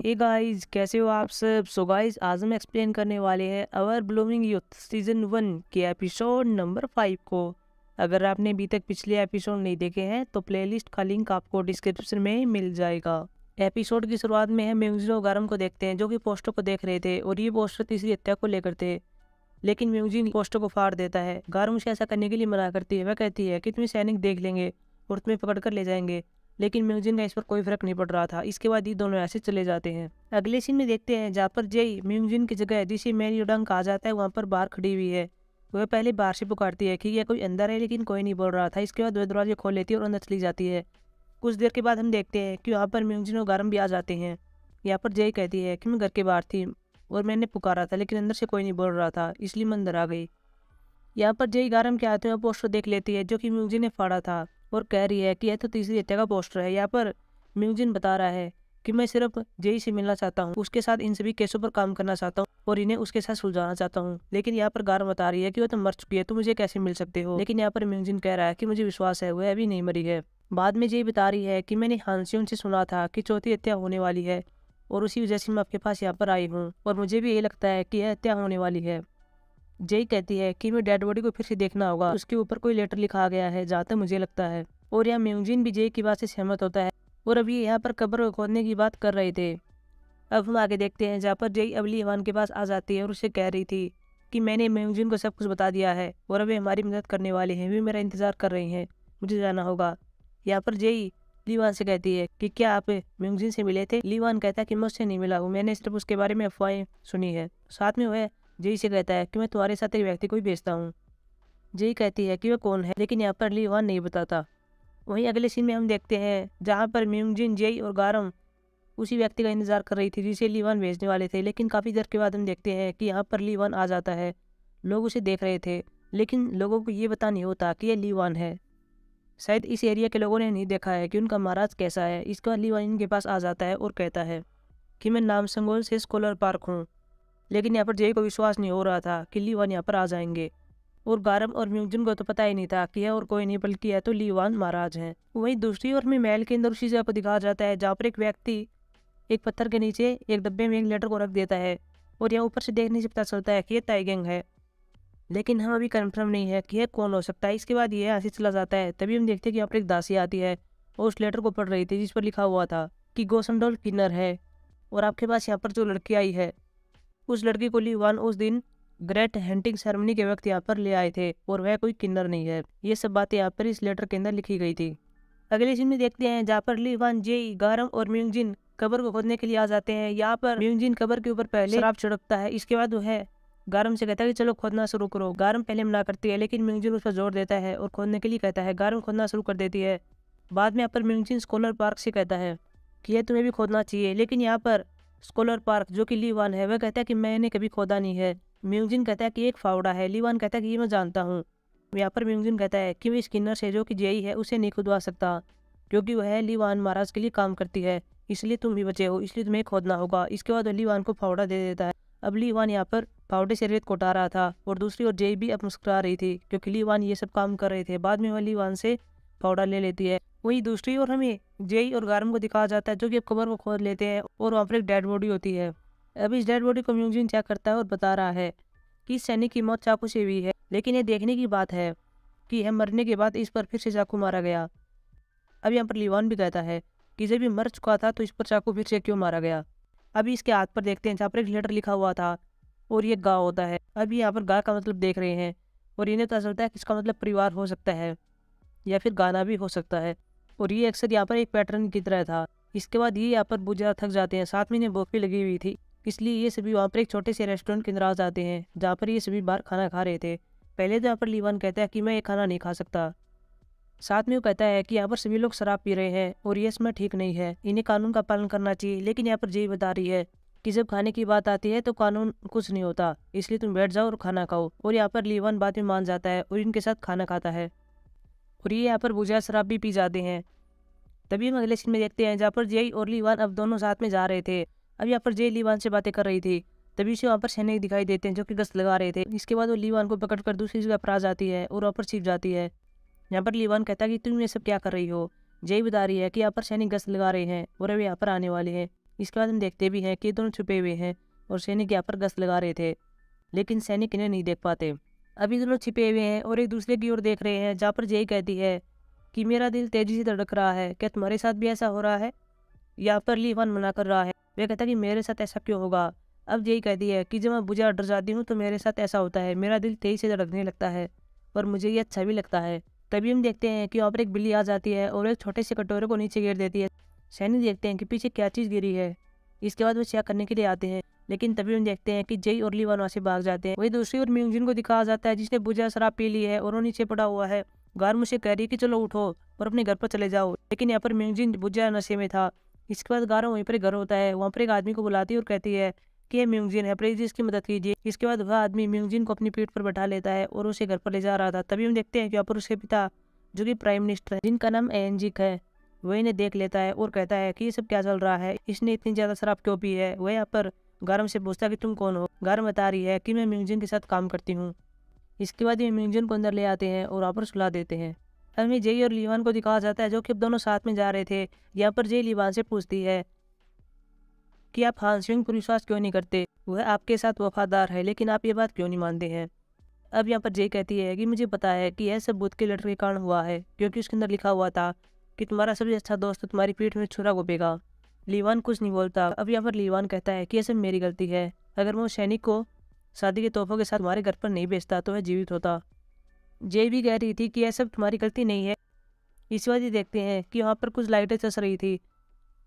Hey guys, कैसे हो आप सब। सो गाइस, आज हम एक्सप्लेन करने वाले हैं अवर ब्लूमिंग यूथ सीजन 1 के एपिसोड नंबर 5 को। अगर आपने अभी तक पिछले एपिसोड नहीं देखे हैं तो प्लेलिस्ट का लिंक आपको डिस्क्रिप्शन में मिल जाएगा। एपिसोड की शुरुआत में हम म्यूजिन और गारम को देखते हैं जो कि पोस्टर को देख रहे थे और ये पोस्टर तीसरी हत्या को लेकर थे। लेकिन म्यूजिन पोस्टर को फाड़ देता है। गारम उसे ऐसा करने के लिए मना करती है। वह कहती है कि तुम्हें सैनिक देख लेंगे और तुम्हें पकड़ कर ले जाएंगे। लेकिन म्यूजिन का इस पर कोई फर्क नहीं पड़ रहा था। इसके बाद ये दोनों ऐसे चले जाते हैं। अगले सीन में देखते हैं जहाँ पर जय म्यूजिन की जगह जिसे मैरी योडांग कहा जाता है वहाँ पर बाहर खड़ी हुई है। वह पहले बाहर से पुकारती है कि यह कोई अंदर है, लेकिन कोई नहीं बोल रहा था। इसके बाद वह दरवाजे खोल लेती है और अंदर चली जाती है। कुछ देर के बाद हम देखते हैं कि वहाँ पर म्यूजिन और गारम भी आ जाते हैं। यहाँ पर जय कहती है कि मैं घर के बाहर थी और मैंने पुकारा था, लेकिन अंदर से कोई नहीं बोल रहा था, इसलिए मैं अंदर आ गई। यहाँ पर जय गारम के हाथ में पोस्टर देख लेती है जो कि म्यूजिन ने फाड़ा था और कह रही है कि यह तो तीसरी हत्या का पोस्टर है। यहाँ पर म्यूजिन बता रहा है कि मैं सिर्फ जय से मिलना चाहता हूँ, उसके साथ इन सभी केसों पर काम करना चाहता हूँ और इन्हें उसके साथ सुलझाना चाहता हूँ। लेकिन यहाँ पर गारम बता रही है कि वह तो मर चुकी है, तो मुझे कैसे मिल सकते हो। लेकिन यहाँ पर म्यूजिन कह रहा है कि मुझे विश्वास है वह अभी नहीं मरी है। बाद में जय बता रही है कि मैंने हांसियों से सुना था कि चौथी हत्या होने वाली है और उसी वजह से मैं आपके पास यहाँ पर आई हूँ और मुझे भी ये लगता है कि यह हत्या होने वाली है। जय कहती है कि मैं डेड बॉडी को फिर से देखना होगा, उसके ऊपर कोई लेटर लिखा गया है जहाँ तक मुझे लगता है। और यहाँ म्यूजिन भी जय की बात से सहमत होता है और अभी यहाँ पर कब्र को खोदने की बात कर रहे थे। अब हम आगे देखते हैं जहाँ पर जय अब ली वान के पास आ जाती है और उसे कह रही थी कि मैंने म्यूजिन को सब कुछ बता दिया है और अभी हमारी मदद करने वाले हैं, वे मेरा इंतजार कर रहे हैं, मुझे जाना होगा। यहाँ पर जय लीवान से कहती है कि क्या आप म्यूजिन से मिले थे। लीवान कहता है कि मैं उससे नहीं मिला हूँ, मैंने सिर्फ उसके बारे में अफवाहें सुनी है। साथ में वह जय से कहता है कि मैं तुम्हारे साथ एक व्यक्ति को भी भेजता हूँ। जय कहती है कि वह कौन है, लेकिन यहाँ पर लीवान नहीं बताता। वहीं अगले सीन में हम देखते हैं जहाँ पर म्यूजिन, जय और गारम उसी व्यक्ति का इंतजार कर रही थी जिसे लीवान भेजने वाले थे। लेकिन काफ़ी देर के बाद हम देखते हैं कि यहाँ पर लीवान आ जाता है। लोग उसे देख रहे थे, लेकिन लोगों को ये पता नहीं होता कि यह लीवान है। शायद इस एरिया के लोगों ने नहीं देखा है कि उनका महाराज कैसा है। इसके बाद लीवान इनके पास आ जाता है और कहता है कि मैं नामसंगोल से स्कॉलर पार्क हूँ। लेकिन यहाँ पर जय को विश्वास नहीं हो रहा था कि लीवान यहाँ पर आ जाएंगे और गारम और म्यूजिन को तो पता ही नहीं था कि यह और कोई नहीं बल्कि यह तो लीवान महाराज हैं। वहीं दूसरी ओर में महल के अंदर उसी जगह को दिखाया जाता है जहाँ पर एक व्यक्ति एक पत्थर के नीचे एक डब्बे में एक लेटर को रख देता है और यह ऊपर से देखने से पता चलता है कि यह ताइगेंग है, लेकिन हम अभी कंफर्म नहीं है कि यह कौन हो सकता है। इसके बाद यह यहाँ से चला जाता है। तभी हम देखते हैं कि यहाँ पर एक दासी आती है और उस लेटर को पढ़ रही थी जिस पर लिखा हुआ था कि गोसनडोल किन्नर है और आपके पास यहाँ पर जो लड़की आई है उस लड़की को लीवान उस दिन ग्रेट हंटिंग सेरेमनी के वक्त यहाँ पर ले आए थे और वह कोई किन्नर नहीं है। ये सब बातें यहाँ पर इस लेटर के अंदर लिखी गई थी। अगले सीन में देखते हैं जहाँ पर लीवान, जय, गारम और म्यूजिन कब्र को खोदने के लिए आ जाते हैं। यहाँ पर म्यूजिन कब्र के ऊपर पहले शराब छिड़कता है। इसके बाद वह गारम से कहता है कि चलो खोदना शुरू करो। गारम पहले मना करती है, लेकिन म्यूजिन उस पर जोर देता है और खोदने के लिए कहता है। गारम खोदना शुरू कर देती है। बाद में यहाँ पर म्यूजिन स्कॉलर पार्क से कहता है कि यह तुम्हें भी खोदना चाहिए, लेकिन यहाँ पर स्कॉलर पार्क जो कि लीवान है वह कहता है कि मैंने कभी खोदा नहीं है। म्यूजिन कहता है कि एक फावड़ा है। लीवान कहता है कि ये मैं जानता हूँ। यहाँ पर म्यूजिन कहता है कि मैं स्किनर से जो कि जेई है उसे नहीं खुदवा सकता क्योंकि वह लीवान महाराज के लिए काम करती है, इसलिए तुम भी बचे हो, इसलिए तुम्हें खोदना होगा। इसके बाद लीवान को फावड़ा दे देता है। अब लीवान यहाँ पर फावड़े से रेत कोटा रहा था और दूसरी ओर जेई भी अब मुस्कुरा रही थी क्योंकि लीवान ये सब काम कर रहे थे। बाद में वह लीवान से फावड़ा ले लेती है। वहीं दूसरी ओर हमें जय और गारम को दिखाया जाता है जो कि अब कब्र को खोद लेते हैं और वहाँ पर एक डेड बॉडी होती है। अब इस डेड बॉडी को म्यूजिन चेक करता है और बता रहा है कि इस सैनिक की मौत चाकू से हुई है, लेकिन ये देखने की बात है कि यह मरने के बाद इस पर फिर से चाकू मारा गया। अब यहाँ पर लीवान भी कहता है कि जब ये मर चुका था तो इस पर चाकू फिर से क्यों मारा गया। अभी इसके हाथ पर देखते हैं जहाँ पर एक लेटर लिखा हुआ था और ये गा होता है। अभी यहाँ पर गा का मतलब देख रहे हैं और इन्हें पता चलता है कि इसका मतलब परिवार हो सकता है या फिर गाना भी हो सकता है और ये अक्सर यहाँ पर एक पैटर्न की तरह था। इसके बाद ये यहाँ पर बहुत ज़्यादा थक जाते हैं, साथ में इन्हें भूख भी लगी हुई थी, इसलिए ये सभी वहाँ पर एक छोटे से रेस्टोरेंट के अंदर आ जाते हैं जहाँ पर ये सभी बाहर खाना खा रहे थे। पहले तो यहाँ पर लीवान कहता है कि मैं ये खाना नहीं खा सकता। साथ में वो कहता है कि यहाँ पर सभी लोग शराब पी रहे हैं और ये समय ठीक नहीं है, इन्हें कानून का पालन करना चाहिए। लेकिन यहाँ पर जय बता रही है कि जब खाने की बात आती है तो कानून कुछ नहीं होता, इसलिए तुम बैठ जाओ और खाना खाओ। और यहाँ पर लीवान बात में मान जाता है और इनके साथ खाना खाता है और ये यहाँ पर बुझा शराब भी पी जाते हैं। तभी हम अगले सीन में देखते हैं जहाँ पर जय और लीवान अब दोनों साथ में जा रहे थे। अब यहाँ पर जय लीवान से बातें कर रही थी, तभी से वहाँ पर सैनिक दिखाई देते हैं जो कि गश्त लगा रहे थे। इसके बाद वो लीवान को पकड़कर दूसरी जगह पर आ जाती है और वहाँ पर छिप जाती है। यहाँ पर लीवान कहता है कि तुम ये सब क्या कर रही हो। जय बता रही है कि यहाँ पर सैनिक गश्त लगा रहे हैं और अब यहाँ पर आने वाले हैं, इसके बाद हम देखते भी हैं कि ये दोनों छुपे हुए हैं और सैनिक यहाँ पर गश्त लगा रहे थे, लेकिन सैनिक इन्हें नहीं देख पाते। अभी दोनों छिपे हुए हैं और एक दूसरे की ओर देख रहे हैं, जहाँ पर जय कहती है कि मेरा दिल तेजी से धड़क रहा है, क्या तुम्हारे साथ भी ऐसा हो रहा है? यहाँ पर ली वन मना कर रहा है। वह कहता है कि मेरे साथ ऐसा क्यों होगा? अब यही कहती है कि जब मैं बुझा डर जाती हूँ तो मेरे साथ ऐसा होता है, मेरा दिल तेजी से धड़कने लगता है और मुझे ये अच्छा भी लगता है। तभी हम देखते हैं कि वहाँ पर एक बिल्ली आ जाती है और एक छोटे से कटोरे को नीचे गिर देती है। सैनिक देखते हैं कि पीछे क्या चीज़ गिरी है। इसके बाद वो चेक करने के लिए आते हैं, लेकिन तभी हम देखते हैं कि जय और ली वन वहाँ से भाग जाते हैं। वही दूसरी ओर म्यूजिन को दिखाया जाता है, जिसने बुझा शराब पी ली है और वो नीचे पड़ा हुआ है। गार मुझे कह रही है कि चलो उठो और अपने घर पर चले जाओ, लेकिन यहाँ पर म्यूजिन बुझा नशे में था। इसके बाद गारो वहीं पर घर होता है, वहाँ पर एक आदमी को बुलाती है और कहती है कि ये म्यूजिन है, प्लीज इसकी मदद कीजिए। इसके बाद वह आदमी म्यूजिन को अपनी पीठ पर बैठा लेता है और उसे घर पर ले जा रहा था। तभी हम देखते हैं कि यहाँ पर उसके पिता, जो कि प्राइम मिनिस्टर है, जिनका नाम एनजिक है, वह इन्हें देख लेता है और कहता है कि ये सब क्या चल रहा है, इसने इतनी ज्यादा शराब क्यों पी है। वह यहाँ पर गारम से पूछता है कि तुम कौन हो। गारम बता रही है कि मैं म्यूजिन के साथ काम करती हूँ। इसके बाद ये म्यूजिन को अंदर ले आते हैं और वहाँ पर सुला देते हैं। हमें जय और लीवान को दिखाया जाता है, जो कि अब दोनों साथ में जा रहे थे। यहाँ पर जय लीवान से पूछती है कि आप हानसिंग पर विश्वास क्यों नहीं करते, वह आपके साथ वफादार है, लेकिन आप ये बात क्यों नहीं मानते हैं। अब यहाँ पर जय कहती है कि मुझे पता है कि यह सब बुद्ध के लेटर के कारण हुआ है, क्योंकि उसके अंदर लिखा हुआ था कि तुम्हारा सबसे अच्छा दोस्त तुम्हारी पीठ में छुरा घोपेगा। लीवान कुछ नहीं बोलता। अब यहाँ पर लीवान कहता है कि यह सब मेरी गलती है, अगर मैं उस सैनिक को शादी के तोहफों के साथ हमारे घर पर नहीं बेचता तो वह जीवित होता। जय भी कह रही थी कि यह सब तुम्हारी गलती नहीं है। इस वजह देखते हैं कि वहाँ पर कुछ लाइटें चस रही थी।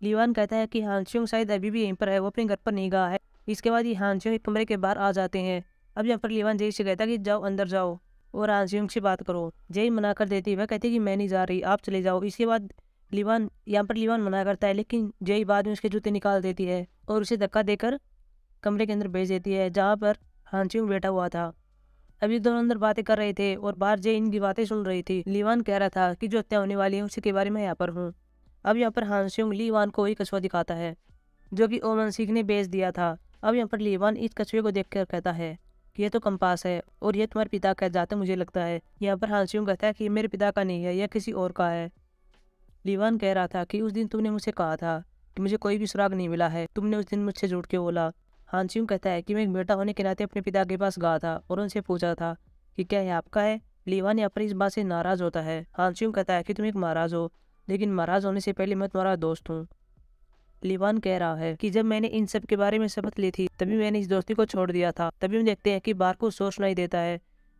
लीवान कहता है कि हानसिंग शायद अभी भी यहीं पर है, वो अपने घर पर नहीं गया है। इसके बाद ये हानसिंग एक कमरे के बाहर आ जाते हैं। अब यहाँ पर लीवान जय से कहता है कि जाओ अंदर जाओ और हानसिंग से बात करो। जय मना कर देती है, वह कहती है कि मैं नहीं जा रही, आप चले जाओ। इसके बाद लीवान मना करता है, लेकिन जय बाद में उसके जूते निकाल देती है और उसे धक्का देकर कमरे के अंदर भेज देती है, जहाँ पर हानसिंग बैठा हुआ था। अभी दोनों अंदर बातें कर रहे थे और बाहर जय इनकी बातें सुन रही थी। लीवान कह रहा था कि जो हत्या होने वाली है उसी के बारे में यहाँ पर हूँ। अब यहाँ पर हानसिंग लीवान को वही कछुआ दिखाता है जो कि ओमन सिंह ने बेच दिया था। अब यहाँ पर लीवान इस कछुए को देखकर कहता है कि यह तो कंपास है और यह तुम्हारे पिता का जाता मुझे लगता है। यहाँ पर हानसिंग कहता है कि मेरे पिता का नहीं है, यह किसी और का है। लीवान कह रहा था कि उस दिन तुमने मुझसे कहा था कि मुझे कोई भी सुराग नहीं मिला है, तुमने उस दिन मुझसे झूठ क्यों बोला। हानसिंग कहता है कि मैं एक बेटा होने के नाते अपने पिता के पास गया था और उनसे पूछा था कि क्या यह आपका है। लीवान यहाँ पर इस बात से नाराज होता है। हानसिंग कहता है कि तुम एक महाराज हो, लेकिन महाराज होने से पहले मैं तुम्हारा दोस्त हूँ। लीवान कह रहा है कि जब मैंने इन सब के बारे में शपथ ली थी तभी मैंने इस दोस्ती को छोड़ दिया था। तभी हम देखते हैं कि बाहर को शोर सुनाई देता है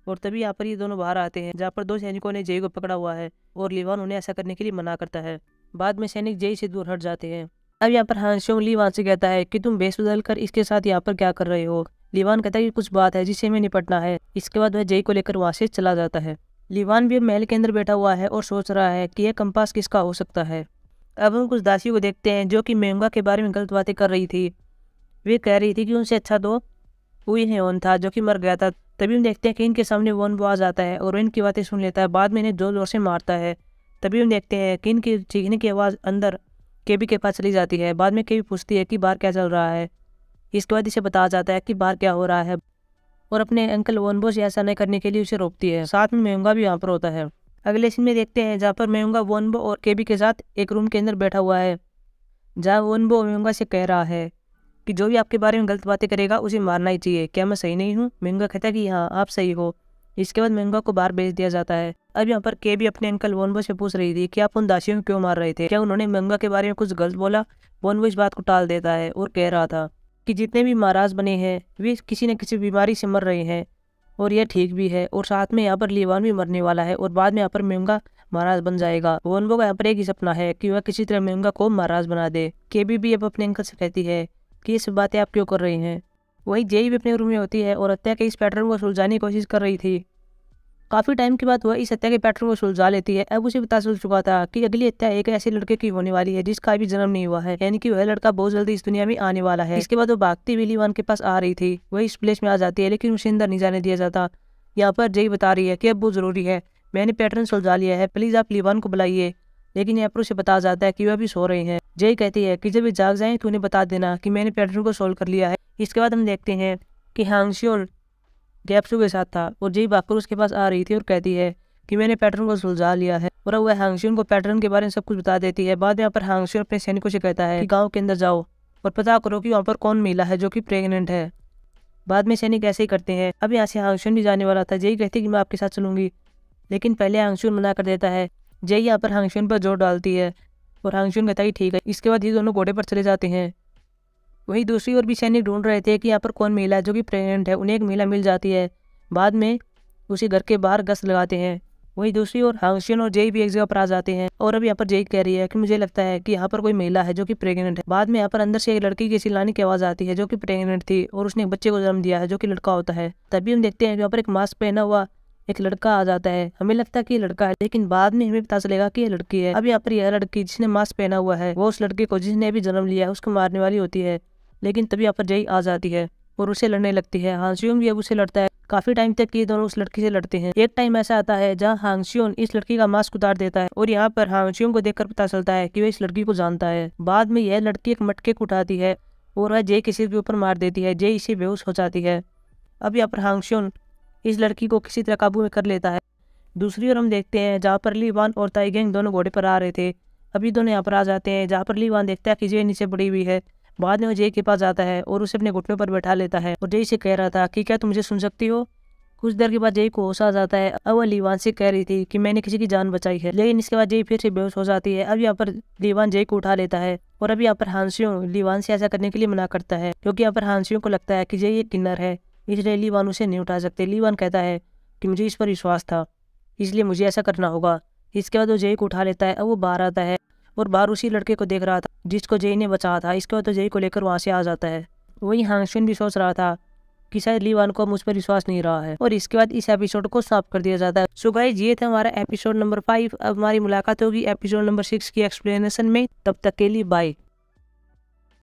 और तभी यहाँ पर ये दोनों बाहर आते हैं, जहाँ पर दो सैनिकों ने जय को पकड़ा हुआ है और लीवान उन्हें ऐसा करने के लिए मना करता है। बाद में सैनिक जय से दूर हट जाते हैं। अब यहाँ पर हानसिंग लीवान से कहता है कि तुम बेस बदल कर इसके साथ यहाँ पर क्या कर रहे हो। लीवान कहता है कि कुछ बात है जिससे हमें निपटना है। इसके बाद वह जय को लेकर वहाँ से चला जाता है। लीवान भी महल के अंदर बैठा हुआ है और सोच रहा है कि यह कंपास किसका हो सकता है। अब हम कुछ दासियों को देखते हैं जो कि मेंगा के बारे में गलत बातें कर रही थी। वे कह रही थी कि उनसे अच्छा तो हुई हेवन था जो कि मर गया था। तभी हम देखते हैं कि इनके सामने वोनबो आ जाता है और इनकी बातें सुन लेता है। बाद में इन्हें जोर जोर से मारता है। तभी हम देखते हैं कि इनकी चीखने की आवाज़ अंदर केबी के पास चली जाती है। बाद में केबी पूछती है कि बाहर क्या चल रहा है। इसके बाद इसे बताया जाता है कि बाहर क्या हो रहा है और अपने अंकल वोनबो से ऐसा नहीं करने के लिए उसे रोकती है। साथ में मेंगा भी यहाँ पर होता है। अगले सीन में देखते हैं जहाँ पर मेंगा वोनबो और केबी के साथ एक रूम के अंदर बैठा हुआ है, जहाँ वोनबो मेंगा से कह रहा है कि जो भी आपके बारे में गलत बातें करेगा उसे मारना ही चाहिए। क्या मैं सही नहीं हूँ? मेंगा कहता है कि हाँ आप सही हो। इसके बाद मेंगा को बाहर भेज दिया जाता है। अब यहाँ पर केबी अपने अंकल वोनबो से पूछ रही थी कि आप उन दासियों को क्यों मार रहे थे, क्या उन्होंने मेंगा के बारे में कुछ गलत बोला। वोनबो इस बात को टाल देता है और कह रहा था कि जितने भी महाराज बने हैं वे किसी न किसी बीमारी से मर रहे हैं और यह ठीक भी है, और साथ में यहाँ पर लीवान भी मरने वाला है और बाद में यहाँ पर मेंगा महाराज बन जाएगा। वोनबो का यहाँ पर एक ही सपना है कि वह किसी तरह मेंगा को महाराज बना दे। केबी भी अब अपने अंकल से कहती है कि ये सब बातें आप क्यों कर रही हैं। वही जय भी अपने रूम में होती है और हत्या के इस पैटर्न को सुलझाने की कोशिश कर रही थी। काफ़ी टाइम के बाद वह इस हत्या के पैटर्न को सुलझा लेती है। अब उसे पता चल चुका था कि अगली हत्या एक ऐसे लड़के की होने वाली है जिसका अभी जन्म नहीं हुआ है, यानी कि वह लड़का बहुत जल्दी इस दुनिया में आने वाला है। इसके बाद वो भागती हुई लीवान के पास आ रही थी। वह इस प्लेस में आ जाती है, लेकिन उसे अंदर नहीं जाने दिया जाता। यहाँ पर जय बता रही है कि अब बहुत जरूरी है, मैंने पैटर्न सुलझा लिया है, प्लीज आप लीवान को बुलाइए। लेकिन यहाँ पर उसे बताया जाता है कि वह भी सो रहे हैं। जय कहती है कि जब वे जाग जाएं तो उन्हें बता देना कि मैंने पैटर्न को सोल्व कर लिया है। इसके बाद हम देखते हैं कि हांगशियोल गैप्सू के साथ था और जय भागकर उसके पास आ रही थी और कहती है कि मैंने पैटर्न को सुलझा लिया है, और अब वह हांगशियोल को पैटर्न के बारे में सब कुछ बता देती है। बाद में यहाँ पर हांगशियोल अपने सैनिकों से कहता है कि गाँव के अंदर जाओ और पता करो कि वहाँ पर कौन महिला है जो कि प्रेग्नेंट है। बाद में सैनिक ऐसे ही करते हैं। अब यहाँ से हांगशुन भी जाने वाला था। जय कहती कि मैं आपके साथ चलूंगी, लेकिन पहले हांगशुन मना कर देता है। जय यहाँ पर हांगशुन पर जोर डालती है और हांगशुन कहता है ठीक है। इसके बाद ये दोनों घोड़े पर चले जाते हैं। वहीं दूसरी ओर भी सैनिक ढूंढ रहे थे कि यहाँ पर कौन महिला है जो कि प्रेग्नेंट है। उन्हें एक महिला मिल जाती है। बाद में उसी घर के बाहर गश्त लगाते हैं। वहीं दूसरी ओर हांगशुन और जय भी एक जगह पर आ जाते हैं। और अब यहाँ पर जय कह रही है कि मुझे लगता है कि यहाँ पर कोई महिला है जो कि प्रेग्नेंट है। बाद में यहाँ पर अंदर से एक लड़की की चिल्लाने की आवाज आती है जो कि प्रेग्नेंट थी और उसने एक बच्चे को जन्म दिया है जो कि लड़का होता है। तभी हम देखते हैं कि यहाँ पर एक मास्क पहना हुआ एक लड़का आ जाता है। हमें लगता है कि ये लड़का है, लेकिन बाद में हमें पता चलेगा कि ये लड़की है। अब यहाँ पर यह लड़की जिसने मास्क पहना हुआ है वो उस लड़के को जिसने अभी जन्म लिया है उसको मारने वाली होती है। लेकिन तभी यहाँ पर जय आ जाती है और उसे लड़ने लगती है। हांगशुन भी अब उसे लड़ता है। काफी टाइम तक ये दोनों उस लड़की से लड़ते हैं। एक टाइम ऐसा आता है जहाँ हांगशुन इस लड़की का मास्क उतार देता है और यहाँ पर हांगशुन को देखकर पता चलता है कि वह इस लड़की को जानता है। बाद में यह लड़की एक मटके को उठाती है और वह जय किसी के ऊपर मार देती है। जय इसे बेहोश हो जाती है। अब यहाँ पर हांगशुन इस लड़की को किसी तरह काबू में कर लेता है। दूसरी ओर हम देखते हैं जहाँ पर ली वान और ताइगेंग दोनों घोड़े पर आ रहे थे। अभी दोनों यहाँ पर आ जाते हैं जहाँ पर ली वान देखता है कि जय नीचे पड़ी हुई है। बाद में वो जय के पास जाता है और उसे अपने घुटनों पर बैठा लेता है और जय से कह रहा था कि क्या तुम मुझे सुन सकती हो। कुछ देर के बाद जय को होश आ जाता है। अब वह लीवान से कह रही थी कि मैंने किसी की जान बचाई है, लेकिन इसके बाद जय फिर से बेहोश हो जाती है। अब यहाँ पर लीवान जय को उठा लेता है और अब यहाँ पर हांगशुन लीवान से ऐसा करने के लिए मना करता है क्योंकि यहाँ पर हांगशुन को लगता है कि जय एक किन्नर है, इसलिए लीवान उसे नहीं उठा सकते। लीवान कहता है कि मुझे इस पर विश्वास था, इसलिए मुझे ऐसा करना होगा। इसके बाद वो जय को उठा लेता है। अब वो बाहर आता है और बाहर उसी लड़के को देख रहा था जिसको जय ने बचाया था। इसके बाद तो जय को लेकर वहां से आ जाता है। वही हांगशुन भी सोच रहा था कि शायद लीवान को मुझ पर विश्वास नहीं रहा है और इसके बाद इस एपिसोड को समाप्त कर दिया जाता है। सो गाइस, ये था हमारा एपिसोड नंबर 5। अब हमारी मुलाकात होगी एपिसोड नंबर 6 की एक्सप्लेनेशन में। तब तक के लिए बाय।